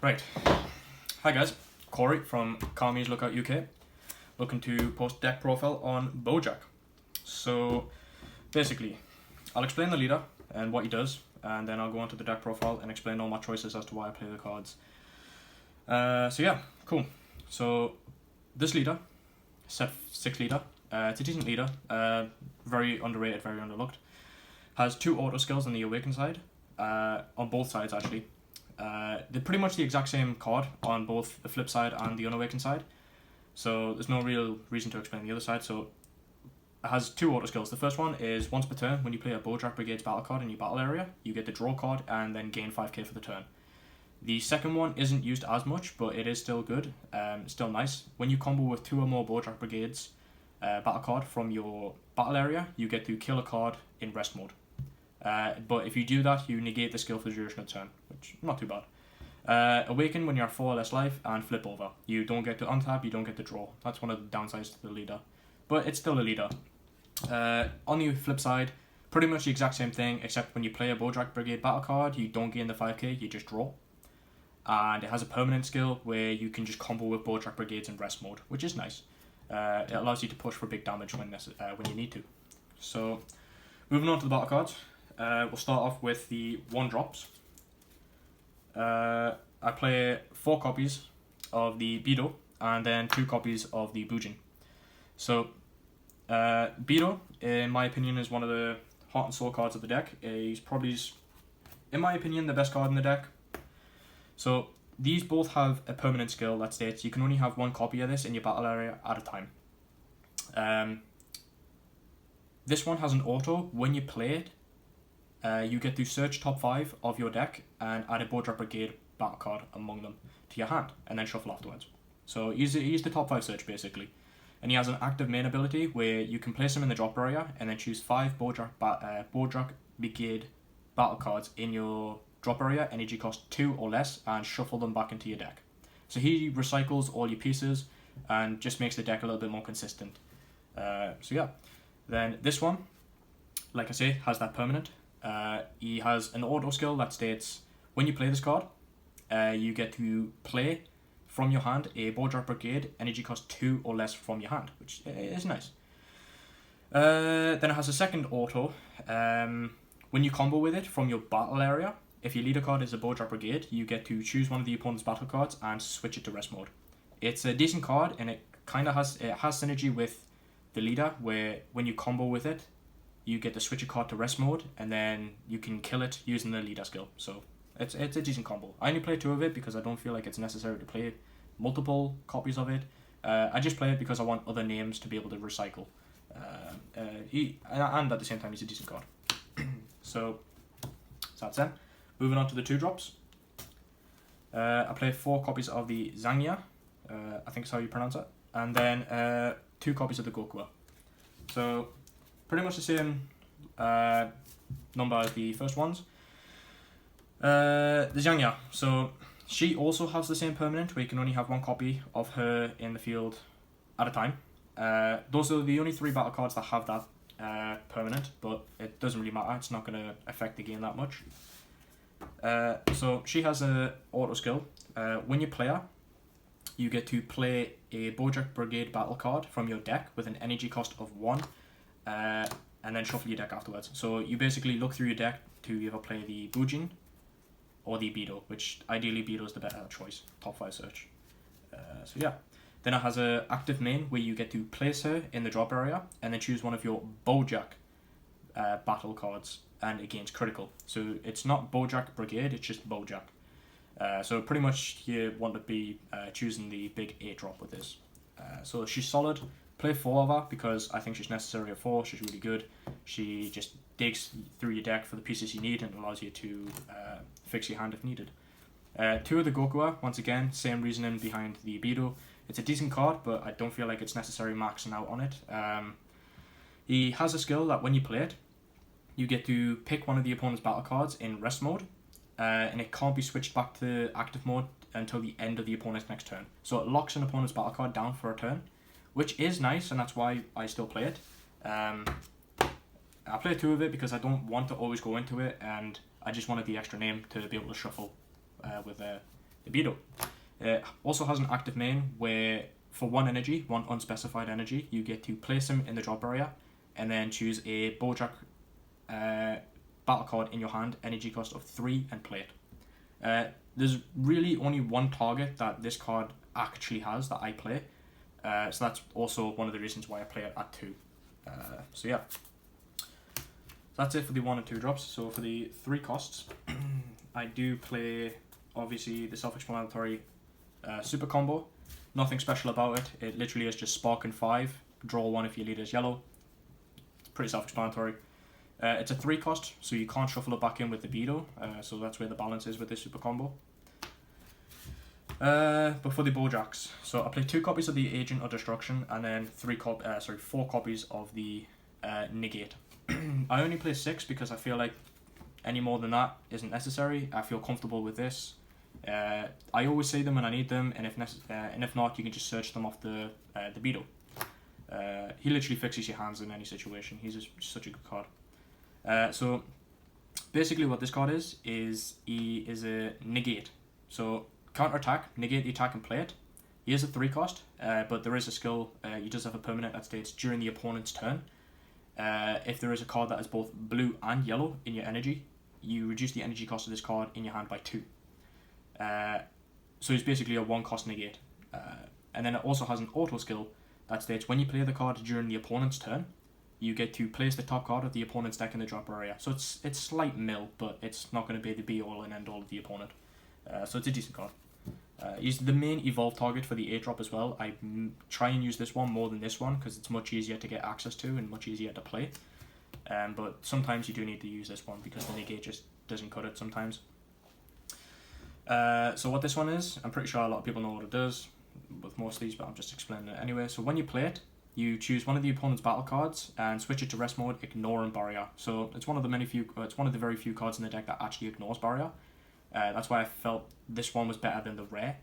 Right. Hi guys, Corey from Carmi's Lookout UK, looking to post deck profile on Boujack. So basically, I'll explain the leader and what he does, and then I'll go on to the deck profile and explain all my choices as to why I play the cards. So yeah, cool. So this leader, set 6 leader, it's a decent leader, very underrated, very underlooked. Has 2 auto skills on the awaken side, on both sides actually. They're pretty much the exact same card on both the flip side and the unawakened side, so there's no real reason to explain the other side. So it has 2 auto skills. The first one is once per turn, when you play a Boujack Brigade's battle card in your battle area, you get the draw card and then gain 5k for the turn. The second one isn't used as much, but it is still good, still nice. When you combo with 2 or more Boujack Brigades battle card from your battle area, you get to kill a card in rest mode. But if you do that, you negate the skill for the duration of the turn, which not too bad. Awaken when you're 4 or less life, and flip over. You don't get to untap, you don't get to draw. That's one of the downsides to the leader, but it's still a leader. On the flip side, pretty much the exact same thing, except when you play a Boujack Brigade battle card, you don't gain the 5k, you just draw. And it has a permanent skill where you can just combo with Boujack Brigades in rest mode, which is nice. It allows you to push for big damage when you need to. So, moving on to the battle cards. We'll start off with the 1-drops. I play 4 copies of the Beto and then 2 copies of the Boujack. So, Beto, in my opinion, is one of the heart and soul cards of the deck. He's probably, in my opinion, the best card in the deck. So, these both have a permanent skill that states you can only have 1 copy of this in your battle area at a time. This one has an auto. When you play it, you get to search top 5 of your deck and add a Boujack Brigade battle card among them to your hand, and then shuffle afterwards. So he's the top 5 search basically. And he has an active main ability where you can place him in the drop area and then choose 5 Boujack Brigade battle cards in your drop area, energy cost 2 or less, and shuffle them back into your deck. So he recycles all your pieces and just makes the deck a little bit more consistent. So yeah, then this one, like I say, has that permanent. He has an auto skill that states when you play this card, you get to play from your hand a Boujack Brigade, energy cost 2 or less from your hand, which is nice. Then it has a second auto. When you combo with it from your battle area, if your leader card is a Boujack Brigade, you get to choose one of the opponent's battle cards and switch it to rest mode. It's a decent card, and it has synergy with the leader, where when you combo with it, you get to switch a card to rest mode, and then you can kill it using the leader skill. So it's a decent combo. I only play 2 of it because I don't feel like it's necessary to play multiple copies of it. I just play it because I want other names to be able to recycle. And at the same time, he's a decent card. So that's it. Moving on to the 2-drops. I play 4 copies of the Zangya, I think is how you pronounce it, and then 2 copies of the Gokua. So pretty much the same number as the first ones. The Zangya, so she also has the same permanent where you can only have 1 copy of her in the field at a time. Those are the only 3 battle cards that have that permanent, but it doesn't really matter, it's not going to affect the game that much. So she has a auto skill. When you play her, you get to play a Boujack Brigade battle card from your deck with an energy cost of 1, and then shuffle your deck afterwards. So you basically look through your deck to either play the Boujack or the Beto, which ideally Beto is the better choice, top 5 search. So yeah. Then it has a active main where you get to place her in the drop area and then choose one of your Boujack battle cards, and it gains critical. So it's not Boujack Brigade, it's just Boujack. So pretty much you want to be choosing the big 8-drop with this. So she's solid. Play 4 of her because I think she's necessary at 4. She's really good. She just digs through your deck for the pieces you need and allows you to fix your hand if needed. 2 of the Gokua, once again, same reasoning behind the Beto. It's a decent card, but I don't feel like it's necessary maxing out on it. He has a skill that when you play it, you get to pick one of the opponent's battle cards in rest mode, and it can't be switched back to active mode until the end of the opponent's next turn. So it locks an opponent's battle card down for a turn, which is nice, and that's why I still play it. I play 2 of it because I don't want to always go into it, and I just wanted the extra name to be able to shuffle with libido. It also has an active main where for one energy, one unspecified energy, you get to place him in the drop area and then choose a Boujack battle card in your hand, energy cost of 3, and play it. There's really only one target that this card actually has that I play, so that's also one of the reasons why I play it at 2. So yeah, that's it for the 1 and 2 drops. So for the 3 costs, I do play obviously the self-explanatory super combo. Nothing special about it. It literally is just spark and 5, draw 1 if your leader is yellow. It's pretty self-explanatory. It's a 3 cost, so you can't shuffle it back in with the veto, so that's where the balance is with this super combo. But for the Bojacks, so I play 2 copies of the Agent of Destruction and then 4 copies of the Negate. I only play 6 because I feel like any more than that isn't necessary. I feel comfortable with this. I always say them when I need them, and if not, you can just search them off the Beetle. He literally fixes your hands in any situation. He's just such a good card. So basically what this card is he is a negate. So counter attack, negate the attack and play it. He is a 3 cost, but there is a skill, he does have a permanent that states during the opponent's turn. If there is a card that is both blue and yellow in your energy, you reduce the energy cost of this card in your hand by 2. So he's basically a 1 cost negate. And then it also has an auto skill that states when you play the card during the opponent's turn, you get to place the top card of the opponent's deck in the drop area. So it's slight mill, but it's not going to be the be-all and end-all of the opponent. So it's a decent card. He's the main evolve target for the 8 drop as well. I try and use this one more than this one because it's much easier to get access to and much easier to play. But sometimes you do need to use this one because the negate just doesn't cut it sometimes. So what this one is, I'm pretty sure a lot of people know what it does with most of these, but I'm just explaining it anyway. So when you play it, you choose one of the opponent's battle cards and switch it to rest mode, ignoring barrier. So it's one of the very few cards in the deck that actually ignores barrier. That's why I felt this one was better than the rare.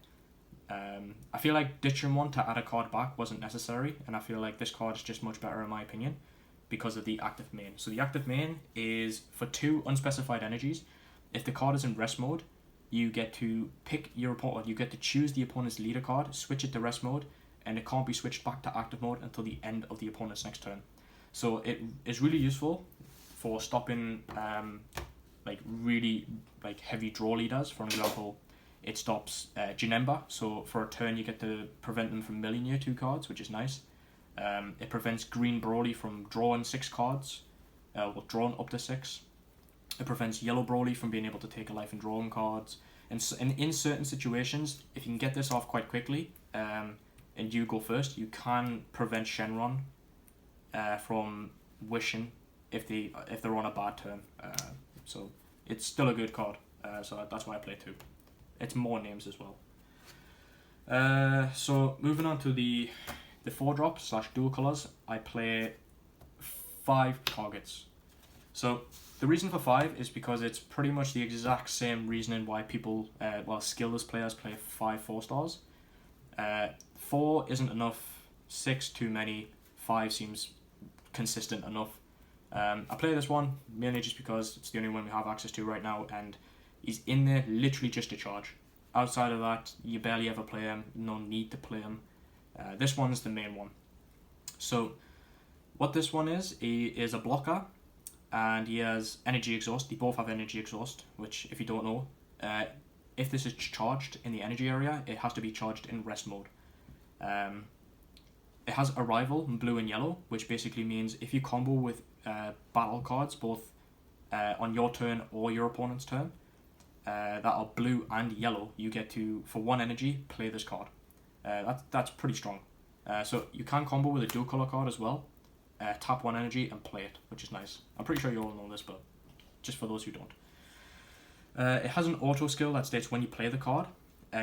I feel like ditching one to add a card back wasn't necessary, and I feel like this card is just much better in my opinion because of the active main. So the active main is for 2 unspecified energies. If the card is in rest mode, you get to pick your opponent. You get to choose the opponent's leader card, switch it to rest mode, and it can't be switched back to active mode until the end of the opponent's next turn. So it is really useful for stopping really heavy draw leaders. For example, it stops Janemba, so for a turn you get to prevent them from milling your 2 cards, which is nice. It prevents Green Broly from drawing 6 cards, drawing up to 6. It prevents Yellow Broly from being able to take a life and drawing cards. And in certain situations, if you can get this off quite quickly, and you go first, you can prevent Shenron from wishing if they're on a bad turn. So it's still a good card. So that's why I play 2. It's more names as well. So moving on to the 4 drop / dual colors, I play 5 targets. So the reason for 5 is because it's pretty much the exact same reasoning why people, skillless players play 5 4-stars. 4 isn't enough, 6 too many, 5 seems consistent enough. I play this one mainly just because it's the only one we have access to right now, and he's in there literally just to charge. Outside of that, you barely ever play him, no need to play him. This one's the main one. So what this one is, he is a blocker, and he has energy exhaust. They both have energy exhaust, which if you don't know, if this is charged in the energy area, it has to be charged in rest mode. It has arrival in blue and yellow, which basically means if you combo with battle cards both on your turn or your opponent's turn that are blue and yellow, you get to, for 1 energy, play this card. That's pretty strong. So you can combo with a dual color card as well. Tap 1 energy and play it, which is nice. I'm pretty sure you all know this, but just for those who don't. It has an auto skill that states when you play the card,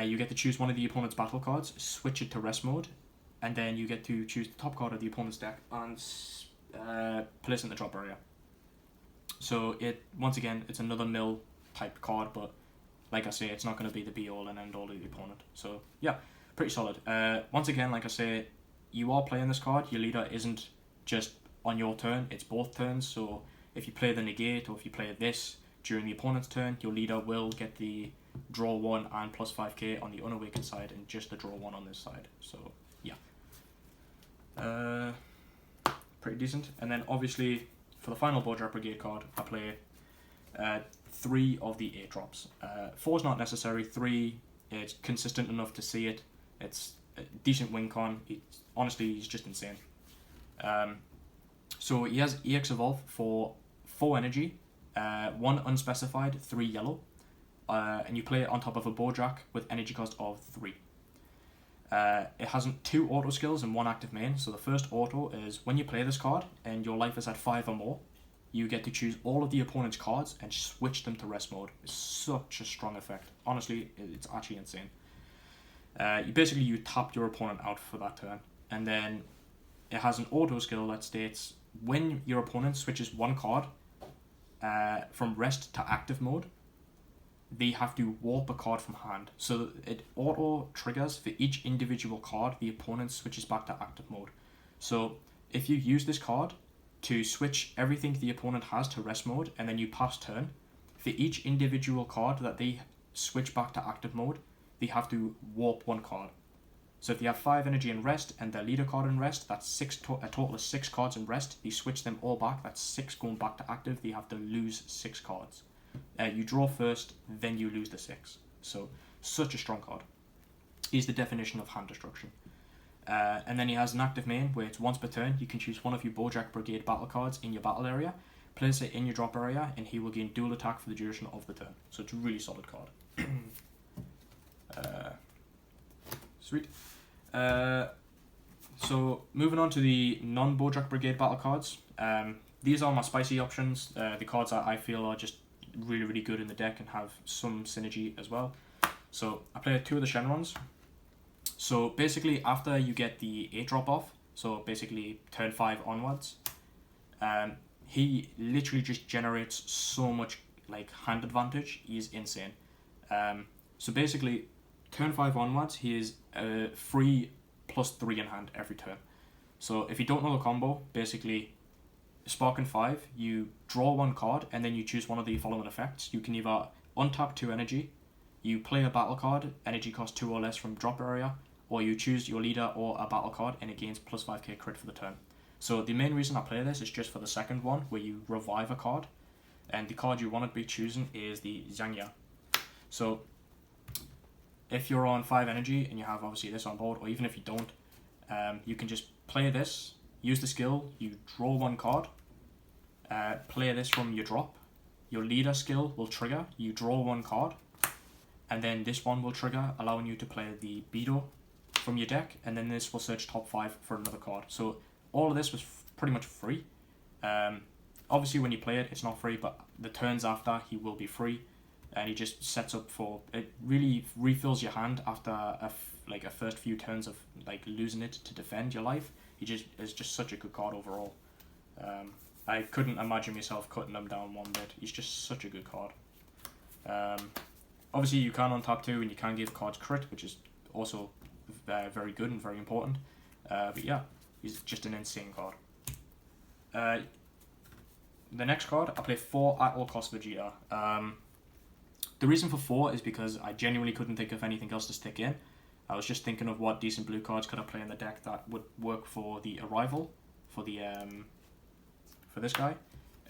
you get to choose one of the opponent's battle cards, switch it to rest mode, and then you get to choose the top card of the opponent's deck and place it in the drop area. So once again, it's another mill type card, but like I say, it's not going to be the be-all and end-all of the opponent. So yeah, pretty solid. Once again, like I say, you are playing this card. Your leader isn't just on your turn, it's both turns. So if you play the negate or if you play this during the opponent's turn, your leader will get the draw 1 and plus 5k on the unawakened side, and just the draw 1 on this side. So yeah, pretty decent. And then obviously for the final Boujack Brigade card, I play 3 of the 8 drops. 4 is not necessary. 3, it's consistent enough to see it. It's a decent win con. Honestly, he's just insane. So he has EX Evolve for 4 energy, 1 unspecified, 3 yellow, and you play it on top of a Boujack with energy cost of 3. It has 2 auto skills and 1 active main. So the first auto is when you play this card and your life is at 5 or more, you get to choose all of the opponent's cards and switch them to rest mode. It's such a strong effect. Honestly, it's actually insane. You tap your opponent out for that turn, and then it has an auto skill that states when your opponent switches 1 card from rest to active mode, they have to warp a card from hand. So it auto triggers for each individual card the opponent switches back to active mode. So if you use this card to switch everything the opponent has to rest mode, and then you pass turn, for each individual card that they switch back to active mode, they have to warp 1 card. So if they have 5 energy in rest and their leader card in rest, that's a total of 6 cards in rest. They switch them all back, that's 6 going back to active. They have to lose 6 cards. You draw first, then you lose the 6. So such a strong card. He's the definition of hand destruction. And then he has an active main where it's once per turn. You can choose one of your Boujack Brigade battle cards in your battle area, place it in your drop area, and he will gain dual attack for the duration of the turn. So it's a really solid card. Sweet. So moving on to the non-Boujack Brigade battle cards. These are my spicy options. The cards that I feel are just really, really good in the deck and have some synergy as well. So I play 2 of the Shenrons. So basically after you get the 8 drop off, so basically turn 5 onwards, he literally just generates so much like hand advantage. He's insane. So basically turn 5 onwards, he is free plus 3 in hand every turn. So if you don't know the combo, basically Spark and 5, you draw 1 card and then you choose one of the following effects. You can either untap 2 energy, you play a battle card, energy cost 2 or less from drop area, or you choose your leader or a battle card and it gains plus 5k crit for the turn. So the main reason I play this is just for the second one, where you revive a card, and the card you want to be choosing is the Zangya. So if you're on 5 energy and you have obviously this on board, or even if you don't, you can just play this, use the skill, you draw 1 card, play this from your drop, your leader skill will trigger, you draw 1 card, and then this one will trigger, allowing you to play the Beto from your deck, and then this will search top 5 for another card. So all of this was pretty much free. Obviously when you play it, it's not free, but the turns after, he will be free, and he just sets up for, it really refills your hand after a first few turns of like losing it to defend your life. He just is just such a good card overall. I couldn't imagine myself cutting him down one bit. He's just such a good card. Obviously you can untap 2 and you can give cards crit, which is also very good and very important. But yeah, he's just an insane card. The next card, I play 4 at all cost Vegeta. The reason for 4 is because I genuinely couldn't think of anything else to stick in. I was just thinking of what decent blue cards could I play in the deck that would work for the arrival, for the for this guy,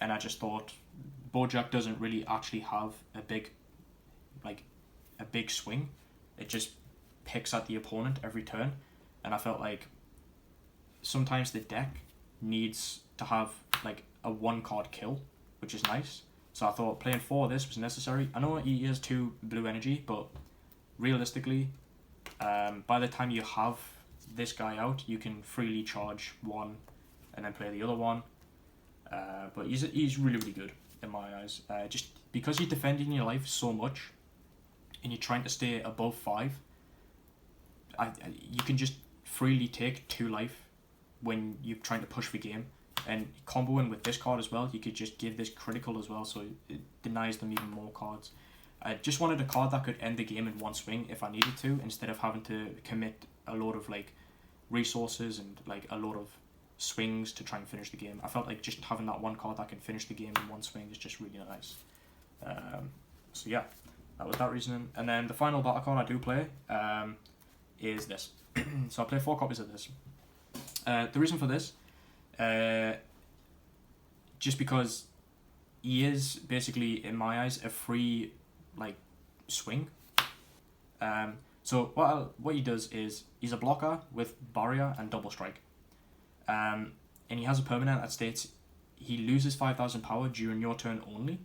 and I just thought Boujack doesn't really actually have a big swing. It just picks at the opponent every turn, and I felt like sometimes the deck needs to have like a 1 card kill, which is nice. So I thought playing 4 of this was necessary. I know he has 2 blue energy, but realistically, by the time you have this guy out, you can freely charge 1 and then play the other one. But he's really, really good in my eyes. Just because you're defending your life so much and you're trying to stay above 5, you can just freely take 2 life when you're trying to push the game. And comboing with this card as well, you could just give this critical as well, so it denies them even more cards. I just wanted a card that could end the game in 1 swing if I needed to, instead of having to commit a lot of like resources and like a lot of swings to try and finish the game. I felt like just having that 1 card that can finish the game in 1 swing is just really nice. So yeah, that was that reasoning. And then the final battle card I do play is this. So I play 4 copies of this. The reason for this, just because he is basically, in my eyes, a free swing. So what he does is he's a blocker with barrier and double strike. And he has a permanent that states he loses 5,000 power during your turn only.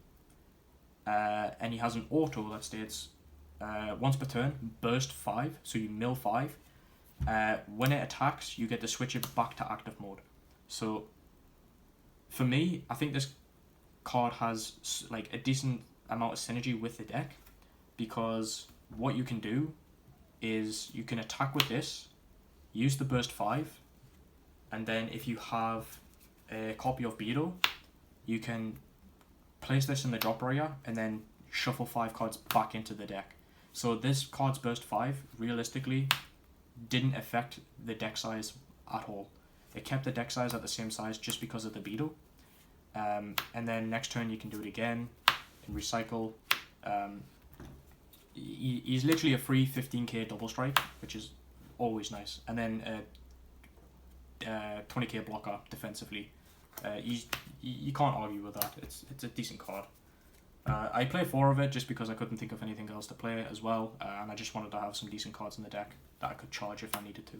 And he has an auto that states once per turn, burst 5, so you mill 5. When it attacks, you get to switch it back to active mode. So for me, I think this card has a decent amount of synergy with the deck, because what you can do is you can attack with this, use the burst 5, and then if you have a copy of Beetle, you can place this in the drop area and then shuffle 5 cards back into the deck. So this card's burst 5 realistically didn't affect the deck size at all. It kept the deck size at the same size just because of the Beetle. And then next turn you can do it again and recycle. He's literally a free 15k double strike, which is always nice. And then 20k blocker defensively. You can't argue with that. It's a decent card. I play 4 of it just because I couldn't think of anything else to play as well, and I just wanted to have some decent cards in the deck that I could charge if I needed to.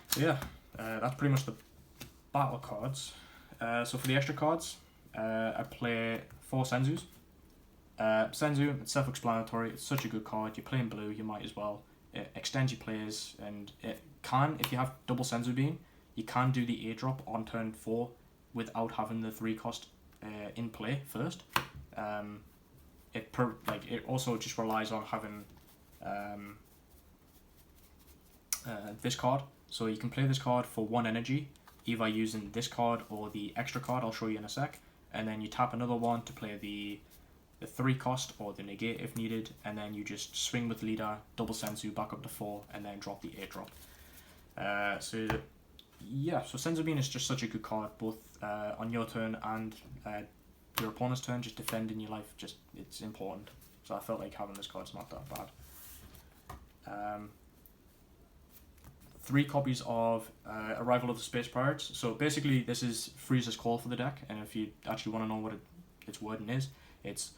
So yeah, that's pretty much the battle cards. So for the extra cards, I play 4 Senzus. Senzu, it's self-explanatory. It's such a good card. You're playing blue, you might as well. It extends your plays, and it can, if you have double Senzu Beam, you can do the 8-drop on turn 4 without having the 3 cost in play first. It also just relies on having this card. So you can play this card for 1 energy, either using this card or the extra card I'll show you in a sec, and then you tap another one to play the 3 cost or the negate if needed, and then you just swing with leader, double Senzu back up to 4, and then drop the 8-drop. So Senzu Bean is just such a good card, both on your turn and your opponent's turn. Just defending your life, it's important. So I felt like having this card's not that bad. 3 copies of Arrival of the Space Pirates. So basically this is Frieza's call for the deck, and if you actually want to know what its wording is, it's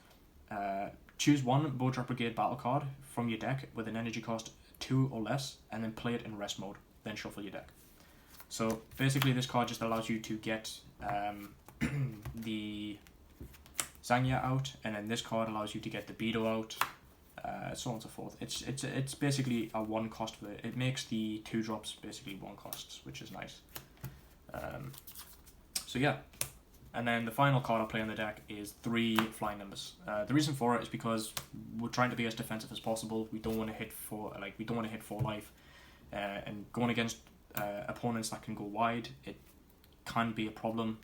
choose 1 Boujack Brigade battle card from your deck with an energy cost 2 or less, and then play it in rest mode, then shuffle your deck. So basically this card just allows you to get the Zangya out, and then this card allows you to get the Beetle out, so on and so forth. It's basically a 1 cost for it. It makes the 2 drops basically 1 costs, which is nice. So yeah. And then the final card I play on the deck is 3 Flying Nimbus. The reason for it is because we're trying to be as defensive as possible. We don't want to hit for life, and going against opponents that can go wide, it can be a problem,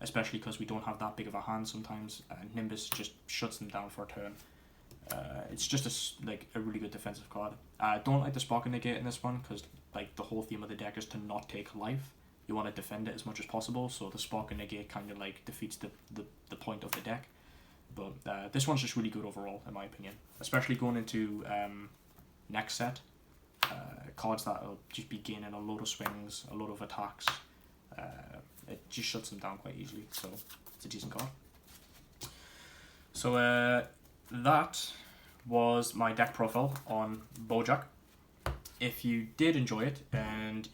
especially because we don't have that big of a hand sometimes. Nimbus just shuts them down for a turn. It's just a really good defensive card. I don't like the Spark and Negate in this one, because the whole theme of the deck is to not take life. You want to defend it as much as possible, so the Spark and Negate kind of defeats the point of the deck. But this one's just really good overall, in my opinion, especially going into next set. Cards that will just be gaining a load of swings, a lot of attacks. It just shuts them down quite easily, so it's a decent card. So that was my deck profile on Boujack. If you did enjoy it and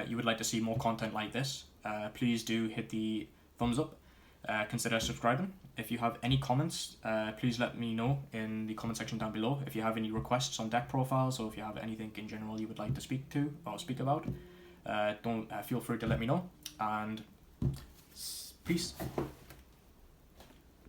you would like to see more content like this, please do hit the thumbs up. Consider subscribing. If you have any comments, please let me know in the comment section down below. If you have any requests on deck profiles, or if you have anything in general you would like to speak to or speak about, don't feel free to let me know. And peace.